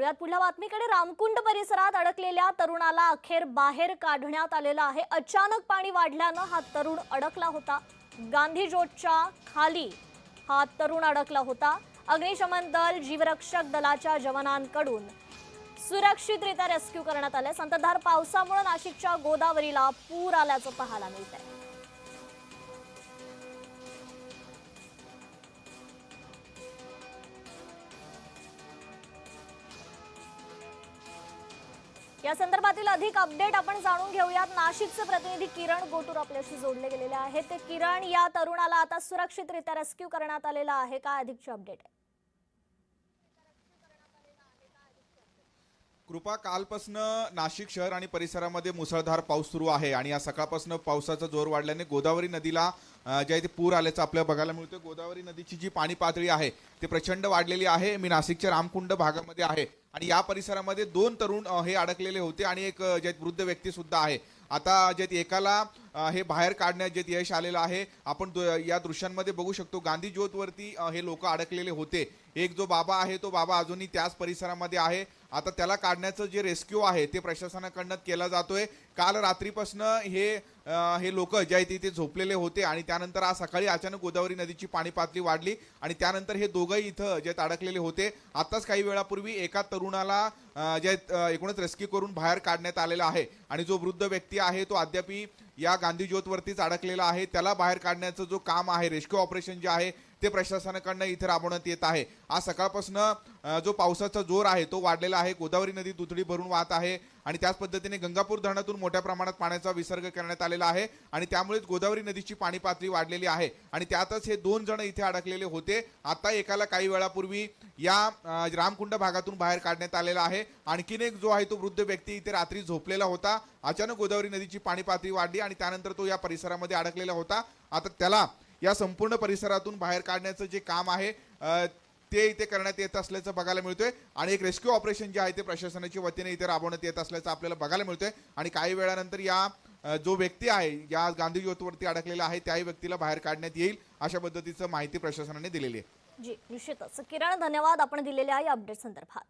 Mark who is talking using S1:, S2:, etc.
S1: वळूयात पुढल्या बातमीकडे। रामकुंड परिसरात अडकलेल्या तरुणाला अखेर बाहेर काढण्यात आलेलं आहे। अचानक पाणी वाढल्यानं हा तरुण अडकला होता। गांधी जोटच्या खाली हा तरुण अडकला होता। अग्निशमन दल, जीवरक्षक दलाच्या जवानांकडून सुरक्षितरित्या रेस्क्यू करण्यात आले। संततधार पावसामुळे नाशिकच्या गोदावरीला पूर आल्याचं पाहायला मिळतंय। या संदर्भातील अधिक अपडेट आपण जाणून घेऊयात। नाशिकचे प्रतिनिधी किरण गोटूर आपल्याशी जोडले गेलेले आहेत। ते किरण, या तरुणाला आता सुरक्षितरित्या रेस्क्यू करण्यात आलेला आहे, काय अधिकची अपडेट आहे?
S2: कृपा, कालपासून नाशिक शहर आणि परिसरामध्ये मुसळधार पाऊस सुरू आहे आणि या सकाळपासून पावसाचा जोर वाढल्याने गोदावरी नदीला जे आहे ते पूर आल्याचं आपल्याला बघायला मिळतोय। गोदावरी नदीची जी पाणी पातळी आहे ते प्रचंड वाढलेली आहे। मी नाशिकच्या रामकुंड भागामध्ये आहे आणि या परिसरामध्ये दोन तरुण हे अडकलेले होते आणि एक जे वृद्ध व्यक्ती सुद्धा आहे। आता जे एकाला हे बाहेर काढण्यात जे यश आलेलं आहे। आपण या दृश्यांमध्ये बघू शकतो, गांधी ज्योतवरती हे लोक अडकलेले होते। एक जो बाबा आहे तो बाबा अजूनही त्याच परिसरामध्ये आहे। आता त्याला काढण्याचं जे रेस्क्यू आहे ते प्रशासनाकडून केला जातोय। काल रात्रीपासून हे लोक जे आहे ते झोपलेले होते आणि त्यानंतर आज सकाळी अचानक गोदावरी नदीची पाणी पातळी वाढली आणि त्यानंतर हे दोघंही इथं जे अडकलेले होते। आताच काही वेळापूर्वी एका तरुणाला जे एकूणच रेस्क्यू करून बाहेर काढण्यात आलेला आहे आणि जो वृद्ध व्यक्ती आहे तो अद्याप या गांधी ज्योतवरतीच अडकलेला आहे। त्याला बाहेर काढण्याचं जो काम आहे, रेस्क्यू ऑपरेशन जे आहे ते प्रशासनाकडून इथे राबवण्यात येत आहे। आज सकाळपासून जो पावसाचा जोर आहे तो वाढलेला आहे। गोदावरी नदी दुथडी भरून वाहत आहे आणि त्याच पद्धतीने गंगापूर धरणातून मोठ्या प्रमाणात पाण्याचा विसर्ग करण्यात आलेला आहे आणि त्यामुळेच गोदावरी नदीची पाणी पातळी वाढलेली आहे आणि त्यातच हे दोन जण इथे अडकलेले होते। आता एकाला काही वेळापूर्वी या रामकुंड भागातून बाहेर काढण्यात आलेला आहे। आणखीन एक जो आहे तो वृद्ध व्यक्ती इथे रात्री झोपलेला होता। अचानक गोदावरी नदीची पाणी पातळी वाढली आणि त्यानंतर तो या परिसरामध्ये अडकलेला होता। आता त्याला या संपूर्ण परिसरातून बाहेर काढण्याचं जे काम आहे ते इथे करण्यात येत असल्याचं बघायला मिळतोय आणि एक रेस्क्यू ऑपरेशन जे आहे ते प्रशासनाच्या वतीने इथे राबवण्यात येत असल्याचं आपल्याला बघायला मिळतोय आणि काही वेळानंतर या जो व्यक्ती आहे या गांधी ज्योतवरती अडकलेला आहे त्याही व्यक्तीला बाहेर काढण्यात येईल, अशा पद्धतीचं माहिती प्रशासनाने दिलेली आहे।
S1: जी, निश्चितच किरण, धन्यवाद आपण दिलेल्या या अपडेट संदर्भात।